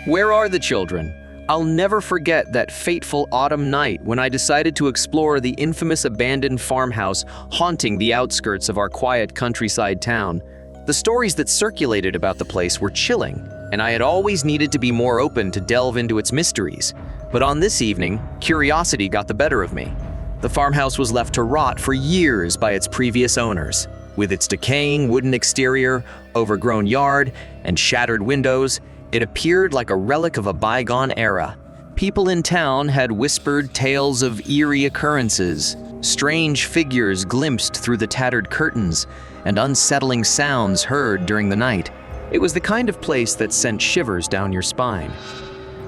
Where are the children? I'll never forget that fateful autumn night when I decided to explore the infamous abandoned farmhouse haunting the outskirts of our quiet countryside town. The stories that circulated about the place were chilling, and I had always needed to be more open to delve into its mysteries. But on this evening, curiosity got the better of me. The farmhouse was left to rot for years by its previous owners. With its decaying wooden exterior, overgrown yard, and shattered windows, it appeared like a relic of a bygone era. People in town had whispered tales of eerie occurrences, strange figures glimpsed through the tattered curtains, and unsettling sounds heard during the night. It was the kind of place that sent shivers down your spine.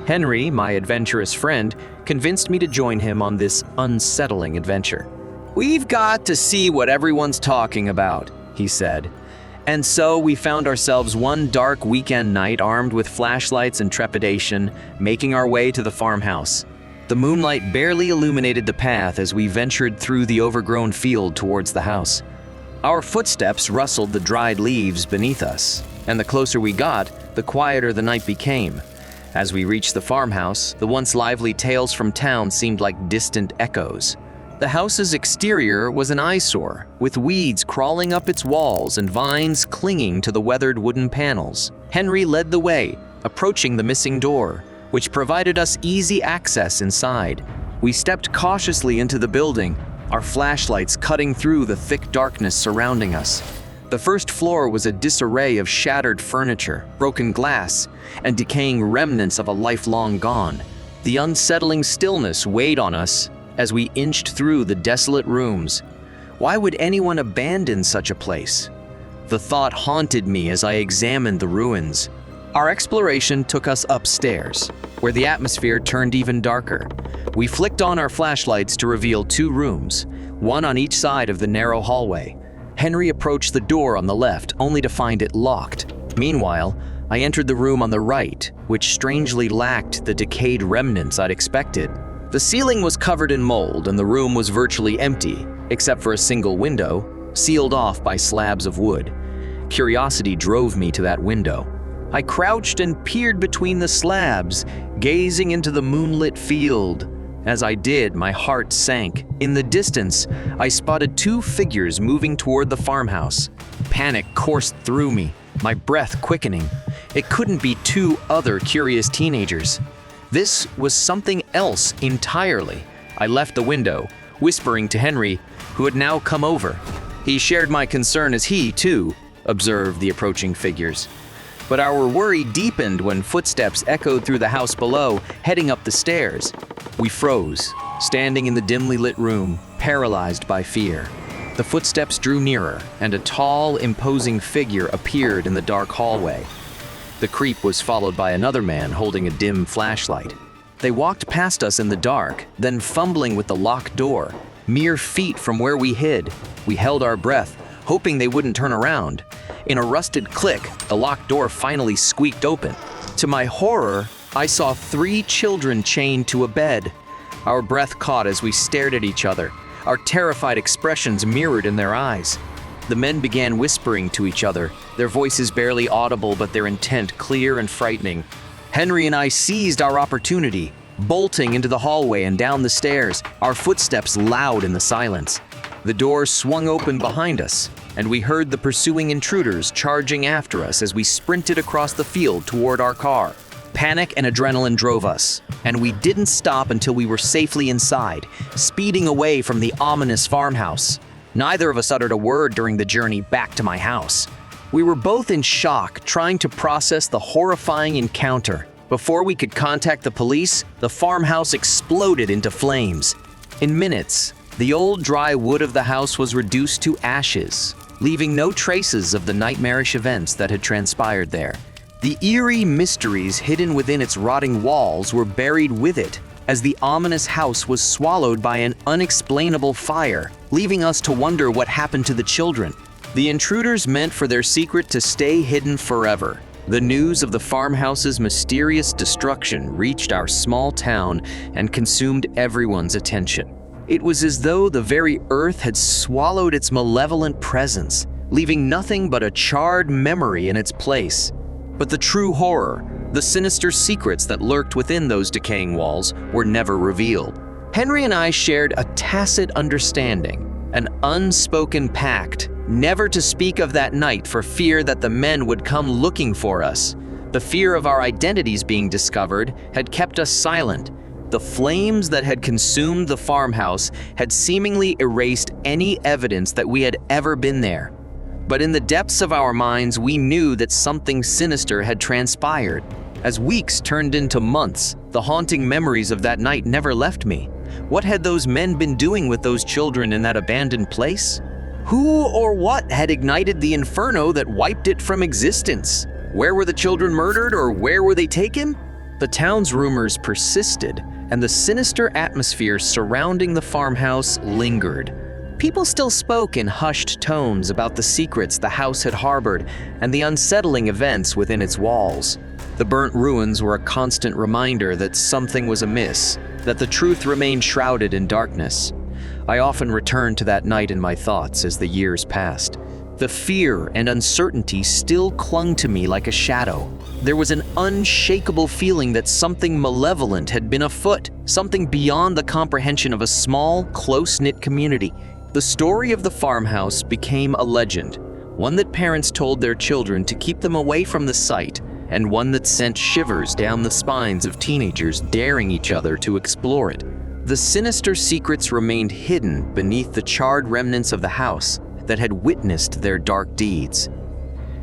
Henry, my adventurous friend, convinced me to join him on this unsettling adventure. "We've got to see what everyone's talking about," he said. And so we found ourselves one dark weekend night armed with flashlights and trepidation, making our way to the farmhouse. The moonlight barely illuminated the path as we ventured through the overgrown field towards the house. Our footsteps rustled the dried leaves beneath us, and the closer we got, the quieter the night became. As we reached the farmhouse, the once lively tales from town seemed like distant echoes. The house's exterior was an eyesore, with weeds crawling up its walls and vines clinging to the weathered wooden panels. Henry led the way, approaching the missing door, which provided us easy access inside. We stepped cautiously into the building, our flashlights cutting through the thick darkness surrounding us. The first floor was a disarray of shattered furniture, broken glass, and decaying remnants of a life long gone. The unsettling stillness weighed on us as we inched through the desolate rooms. Why would anyone abandon such a place? The thought haunted me as I examined the ruins. Our exploration took us upstairs, where the atmosphere turned even darker. We flicked on our flashlights to reveal 2 rooms, one on each side of the narrow hallway. Henry approached the door on the left, only to find it locked. Meanwhile, I entered the room on the right, which strangely lacked the decayed remnants I'd expected. The ceiling was covered in mold and the room was virtually empty, except for a single window, sealed off by slabs of wood. Curiosity drove me to that window. I crouched and peered between the slabs, gazing into the moonlit field. As I did, my heart sank. In the distance, I spotted 2 figures moving toward the farmhouse. Panic coursed through me, my breath quickening. It couldn't be 2 other curious teenagers. This was something else entirely. I left the window, whispering to Henry, who had now come over. He shared my concern as he, too, observed the approaching figures. But our worry deepened when footsteps echoed through the house below, heading up the stairs. We froze, standing in the dimly lit room, paralyzed by fear. The footsteps drew nearer, and a tall, imposing figure appeared in the dark hallway. The creep was followed by another man holding a dim flashlight. They walked past us in the dark, then fumbling with the locked door, mere feet from where we hid. We held our breath, hoping they wouldn't turn around. In a rusted click, the locked door finally squeaked open. To my horror, I saw 3 children chained to a bed. Our breath caught as we stared at each other, our terrified expressions mirrored in their eyes. The men began whispering to each other, their voices barely audible but their intent clear and frightening. Henry and I seized our opportunity, bolting into the hallway and down the stairs, our footsteps loud in the silence. The door swung open behind us, and we heard the pursuing intruders charging after us as we sprinted across the field toward our car. Panic and adrenaline drove us, and we didn't stop until we were safely inside, speeding away from the ominous farmhouse. Neither of us uttered a word during the journey back to my house. We were both in shock, trying to process the horrifying encounter. Before we could contact the police, the farmhouse exploded into flames. In minutes, the old dry wood of the house was reduced to ashes, leaving no traces of the nightmarish events that had transpired there. The eerie mysteries hidden within its rotting walls were buried with it, as the ominous house was swallowed by an unexplainable fire, leaving us to wonder what happened to the children. The intruders meant for their secret to stay hidden forever. The news of the farmhouse's mysterious destruction reached our small town and consumed everyone's attention. It was as though the very earth had swallowed its malevolent presence, leaving nothing but a charred memory in its place. But the true horror The sinister secrets that lurked within those decaying walls were never revealed. Henry and I shared a tacit understanding, an unspoken pact, never to speak of that night for fear that the men would come looking for us. The fear of our identities being discovered had kept us silent. The flames that had consumed the farmhouse had seemingly erased any evidence that we had ever been there. But in the depths of our minds, we knew that something sinister had transpired. As weeks turned into months, the haunting memories of that night never left me. What had those men been doing with those children in that abandoned place? Who or what had ignited the inferno that wiped it from existence? Where were the children murdered, or where were they taken? The town's rumors persisted, and the sinister atmosphere surrounding the farmhouse lingered. People still spoke in hushed tones about the secrets the house had harbored and the unsettling events within its walls. The burnt ruins were a constant reminder that something was amiss, that the truth remained shrouded in darkness. I often returned to that night in my thoughts as the years passed. The fear and uncertainty still clung to me like a shadow. There was an unshakable feeling that something malevolent had been afoot, something beyond the comprehension of a small, close-knit community. The story of the farmhouse became a legend, one that parents told their children to keep them away from the site, and one that sent shivers down the spines of teenagers daring each other to explore it. The sinister secrets remained hidden beneath the charred remnants of the house that had witnessed their dark deeds.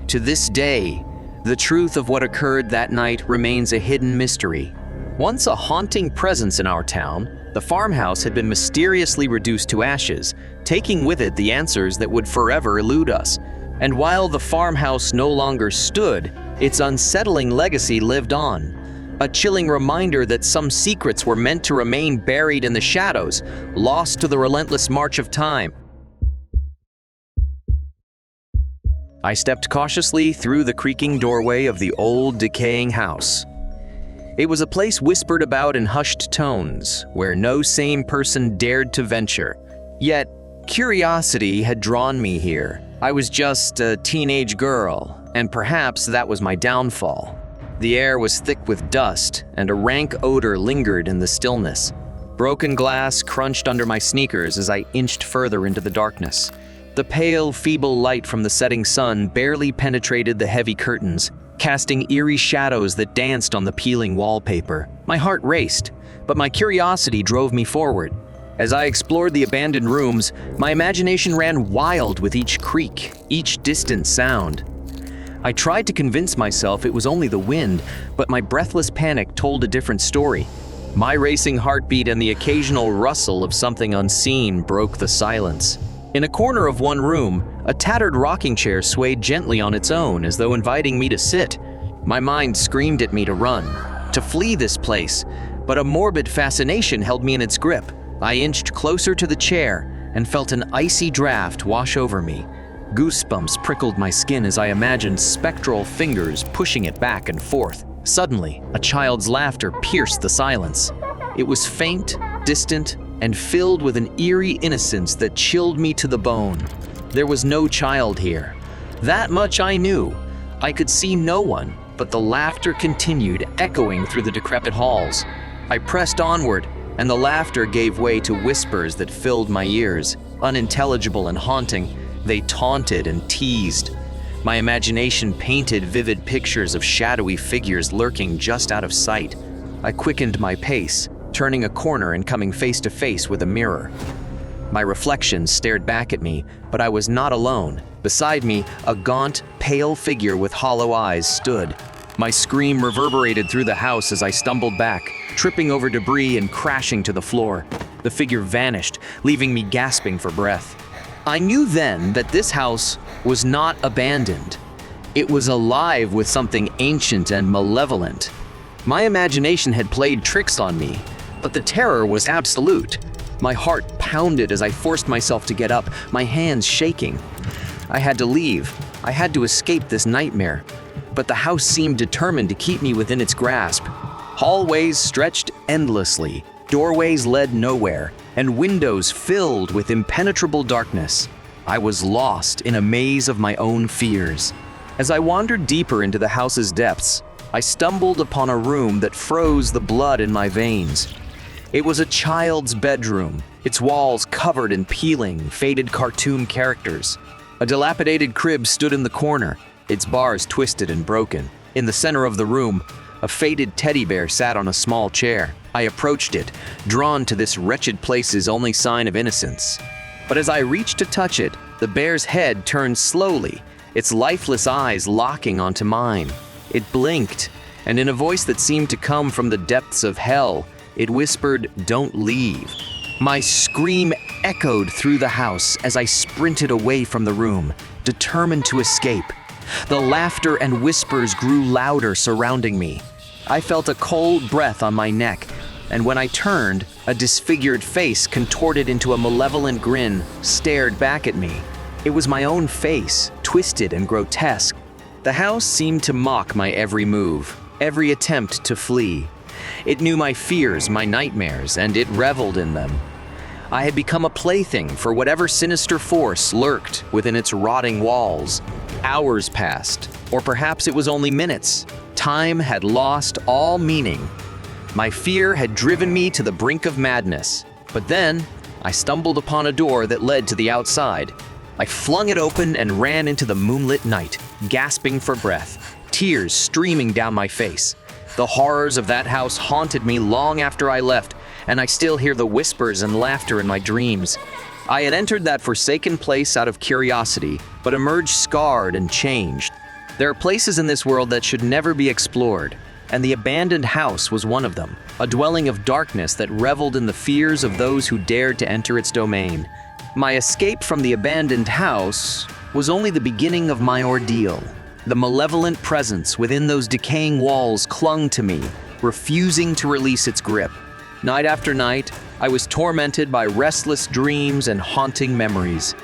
To this day, the truth of what occurred that night remains a hidden mystery. Once a haunting presence in our town, the farmhouse had been mysteriously reduced to ashes, taking with it the answers that would forever elude us. And while the farmhouse no longer stood, its unsettling legacy lived on. A chilling reminder that some secrets were meant to remain buried in the shadows, lost to the relentless march of time. I stepped cautiously through the creaking doorway of the old, decaying house. It was a place whispered about in hushed tones, where no sane person dared to venture. Yet, curiosity had drawn me here. I was just a teenage girl, and perhaps that was my downfall. The air was thick with dust, and a rank odor lingered in the stillness. Broken glass crunched under my sneakers as I inched further into the darkness. The pale, feeble light from the setting sun barely penetrated the heavy curtains, casting eerie shadows that danced on the peeling wallpaper. My heart raced, but my curiosity drove me forward. As I explored the abandoned rooms, my imagination ran wild with each creak, each distant sound. I tried to convince myself it was only the wind, but my breathless panic told a different story. My racing heartbeat and the occasional rustle of something unseen broke the silence. In a corner of one room, a tattered rocking chair swayed gently on its own as though inviting me to sit. My mind screamed at me to run, to flee this place, but a morbid fascination held me in its grip. I inched closer to the chair and felt an icy draft wash over me. Goosebumps prickled my skin as I imagined spectral fingers pushing it back and forth. Suddenly, a child's laughter pierced the silence. It was faint, distant, and filled with an eerie innocence that chilled me to the bone. There was no child here. That much I knew. I could see no one, but the laughter continued, echoing through the decrepit halls. I pressed onward, and the laughter gave way to whispers that filled my ears. Unintelligible and haunting, they taunted and teased. My imagination painted vivid pictures of shadowy figures lurking just out of sight. I quickened my pace, turning a corner and coming face to face with a mirror. My reflection stared back at me, but I was not alone. Beside me, a gaunt, pale figure with hollow eyes stood. My scream reverberated through the house as I stumbled back, tripping over debris and crashing to the floor. The figure vanished, leaving me gasping for breath. I knew then that this house was not abandoned. It was alive with something ancient and malevolent. My imagination had played tricks on me, but the terror was absolute. My heart pounded as I forced myself to get up, my hands shaking. I had to leave. I had to escape this nightmare. But the house seemed determined to keep me within its grasp. Hallways stretched endlessly, doorways led nowhere, and windows filled with impenetrable darkness. I was lost in a maze of my own fears. As I wandered deeper into the house's depths, I stumbled upon a room that froze the blood in my veins. It was a child's bedroom, its walls covered in peeling, faded cartoon characters. A dilapidated crib stood in the corner, its bars twisted and broken. In the center of the room, a faded teddy bear sat on a small chair. I approached it, drawn to this wretched place's only sign of innocence. But as I reached to touch it, the bear's head turned slowly, its lifeless eyes locking onto mine. It blinked, and in a voice that seemed to come from the depths of hell, it whispered, "Don't leave." My scream echoed through the house as I sprinted away from the room, determined to escape. The laughter and whispers grew louder surrounding me. I felt a cold breath on my neck, and when I turned, a disfigured face contorted into a malevolent grin stared back at me. It was my own face, twisted and grotesque. The house seemed to mock my every move, every attempt to flee. It knew my fears, my nightmares, and it reveled in them. I had become a plaything for whatever sinister force lurked within its rotting walls. Hours passed, or perhaps it was only minutes. Time had lost all meaning. My fear had driven me to the brink of madness. But then, I stumbled upon a door that led to the outside. I flung it open and ran into the moonlit night, gasping for breath, tears streaming down my face. The horrors of that house haunted me long after I left, and I still hear the whispers and laughter in my dreams. I had entered that forsaken place out of curiosity, but emerged scarred and changed. There are places in this world that should never be explored, and the abandoned house was one of them, a dwelling of darkness that reveled in the fears of those who dared to enter its domain. My escape from the abandoned house was only the beginning of my ordeal. The malevolent presence within those decaying walls clung to me, refusing to release its grip. Night after night, I was tormented by restless dreams and haunting memories.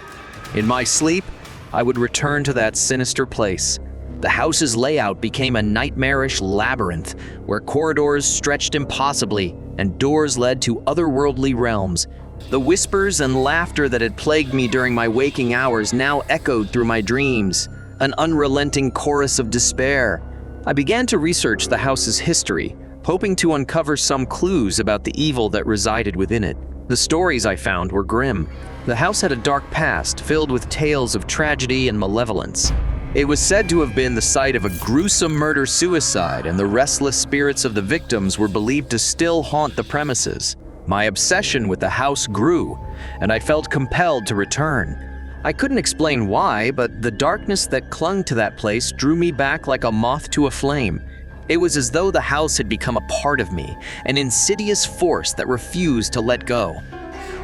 In my sleep, I would return to that sinister place. The house's layout became a nightmarish labyrinth where corridors stretched impossibly and doors led to otherworldly realms. The whispers and laughter that had plagued me during my waking hours now echoed through my dreams, an unrelenting chorus of despair. I began to research the house's history, hoping to uncover some clues about the evil that resided within it. The stories I found were grim. The house had a dark past filled with tales of tragedy and malevolence. It was said to have been the site of a gruesome murder-suicide, and the restless spirits of the victims were believed to still haunt the premises. My obsession with the house grew, and I felt compelled to return. I couldn't explain why, but the darkness that clung to that place drew me back like a moth to a flame. It was as though the house had become a part of me, an insidious force that refused to let go.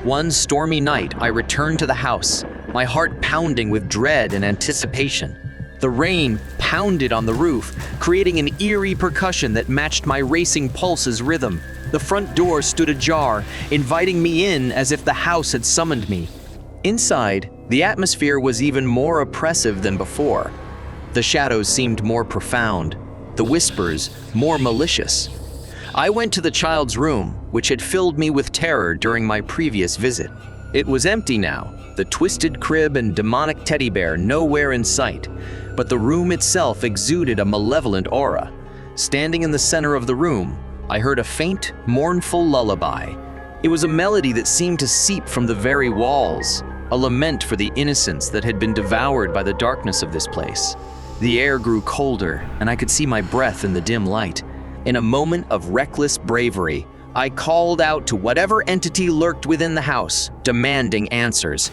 One stormy night, I returned to the house, my heart pounding with dread and anticipation. The rain pounded on the roof, creating an eerie percussion that matched my racing pulse's rhythm. The front door stood ajar, inviting me in as if the house had summoned me. Inside, the atmosphere was even more oppressive than before. The shadows seemed more profound, the whispers more malicious. I went to the child's room, which had filled me with terror during my previous visit. It was empty now, the twisted crib and demonic teddy bear nowhere in sight, but the room itself exuded a malevolent aura. Standing in the center of the room, I heard a faint, mournful lullaby. It was a melody that seemed to seep from the very walls, a lament for the innocence that had been devoured by the darkness of this place. The air grew colder, and I could see my breath in the dim light. In a moment of reckless bravery, I called out to whatever entity lurked within the house, demanding answers.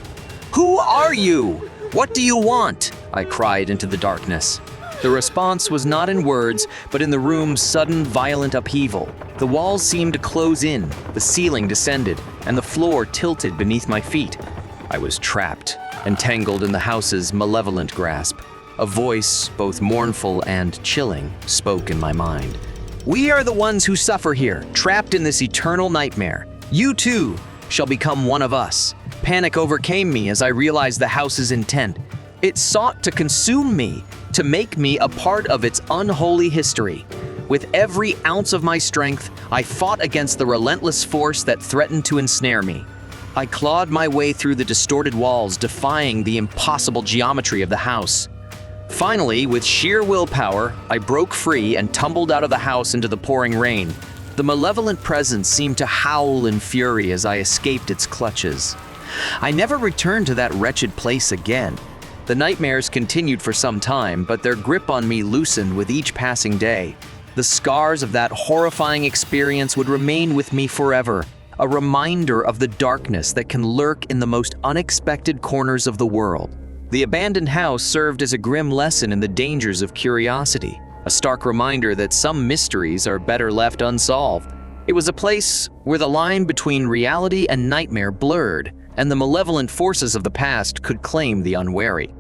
"Who are you? What do you want?" I cried into the darkness. The response was not in words, but in the room's sudden, violent upheaval. The walls seemed to close in, the ceiling descended, and the floor tilted beneath my feet. I was trapped, entangled in the house's malevolent grasp. A voice, both mournful and chilling, spoke in my mind. "We are the ones who suffer here, trapped in this eternal nightmare. You too shall become one of us." Panic overcame me as I realized the house's intent. It sought to consume me, to make me a part of its unholy history. With every ounce of my strength, I fought against the relentless force that threatened to ensnare me. I clawed my way through the distorted walls, defying the impossible geometry of the house. Finally, with sheer willpower, I broke free and tumbled out of the house into the pouring rain. The malevolent presence seemed to howl in fury as I escaped its clutches. I never returned to that wretched place again. The nightmares continued for some time, but their grip on me loosened with each passing day. The scars of that horrifying experience would remain with me forever, a reminder of the darkness that can lurk in the most unexpected corners of the world. The abandoned house served as a grim lesson in the dangers of curiosity, a stark reminder that some mysteries are better left unsolved. It was a place where the line between reality and nightmare blurred, and the malevolent forces of the past could claim the unwary.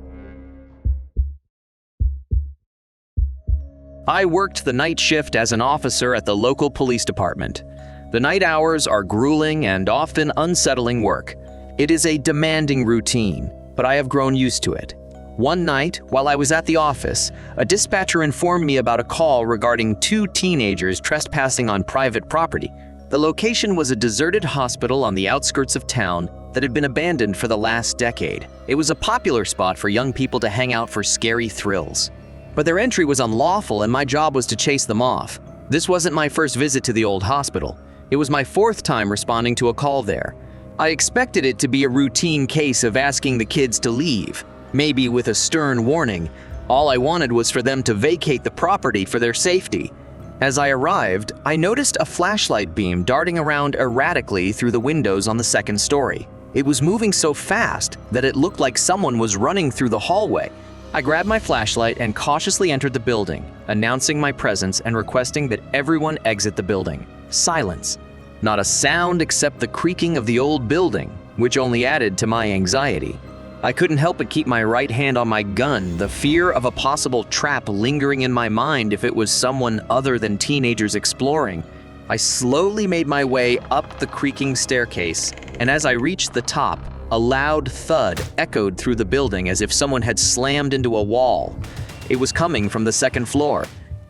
I worked the night shift as an officer at the local police department. The night hours are grueling and often unsettling work. It is a demanding routine, but I have grown used to it. One night, while I was at the office, a dispatcher informed me about a call regarding 2 teenagers trespassing on private property. The location was a deserted hospital on the outskirts of town that had been abandoned for the last decade. It was a popular spot for young people to hang out for scary thrills. But their entry was unlawful and my job was to chase them off. This wasn't my first visit to the old hospital. It was my 4th time responding to a call there. I expected it to be a routine case of asking the kids to leave, maybe with a stern warning. All I wanted was for them to vacate the property for their safety. As I arrived, I noticed a flashlight beam darting around erratically through the windows on the 2nd story. It was moving so fast that it looked like someone was running through the hallway. I grabbed my flashlight and cautiously entered the building, announcing my presence and requesting that everyone exit the building. Silence. Not a sound except the creaking of the old building, which only added to my anxiety. I couldn't help but keep my right hand on my gun, the fear of a possible trap lingering in my mind if it was someone other than teenagers exploring. I slowly made my way up the creaking staircase, and as I reached the top, a loud thud echoed through the building as if someone had slammed into a wall. It was coming from the 2nd floor.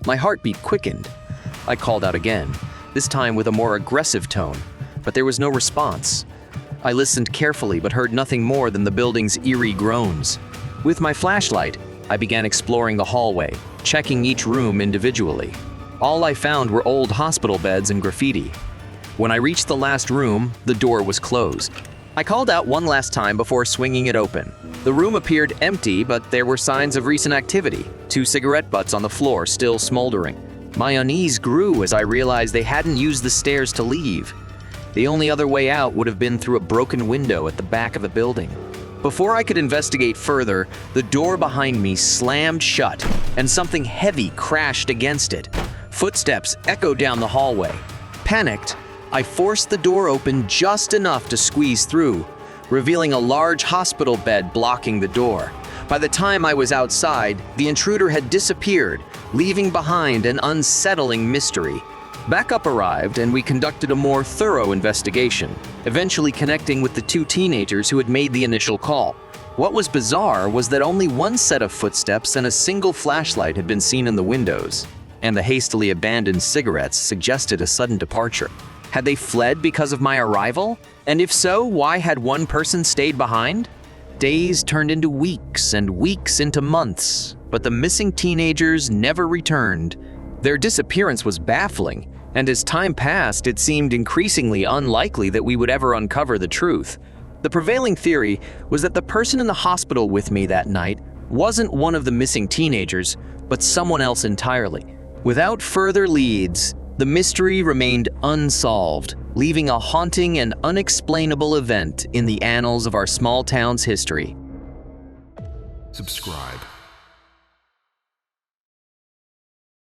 My heartbeat quickened. I called out again, this time with a more aggressive tone, but there was no response. I listened carefully but heard nothing more than the building's eerie groans. With my flashlight, I began exploring the hallway, checking each room individually. All I found were old hospital beds and graffiti. When I reached the last room, the door was closed. I called out one last time before swinging it open. The room appeared empty, but there were signs of recent activity, 2 cigarette butts on the floor still smoldering. My unease grew as I realized they hadn't used the stairs to leave. The only other way out would have been through a broken window at the back of the building. Before I could investigate further, the door behind me slammed shut, and something heavy crashed against it. Footsteps echoed down the hallway. Panicked, I forced the door open just enough to squeeze through, revealing a large hospital bed blocking the door. By the time I was outside, the intruder had disappeared, leaving behind an unsettling mystery. Backup arrived and we conducted a more thorough investigation, eventually connecting with the 2 teenagers who had made the initial call. What was bizarre was that only one set of footsteps and a single flashlight had been seen in the windows, and the hastily abandoned cigarettes suggested a sudden departure. Had they fled because of my arrival? And if so, why had one person stayed behind? Days turned into weeks and weeks into months, but the missing teenagers never returned. Their disappearance was baffling, and as time passed, it seemed increasingly unlikely that we would ever uncover the truth. The prevailing theory was that the person in the hospital with me that night wasn't one of the missing teenagers, but someone else entirely. Without further leads, the mystery remained unsolved, leaving a haunting and unexplainable event in the annals of our small town's history. Subscribe.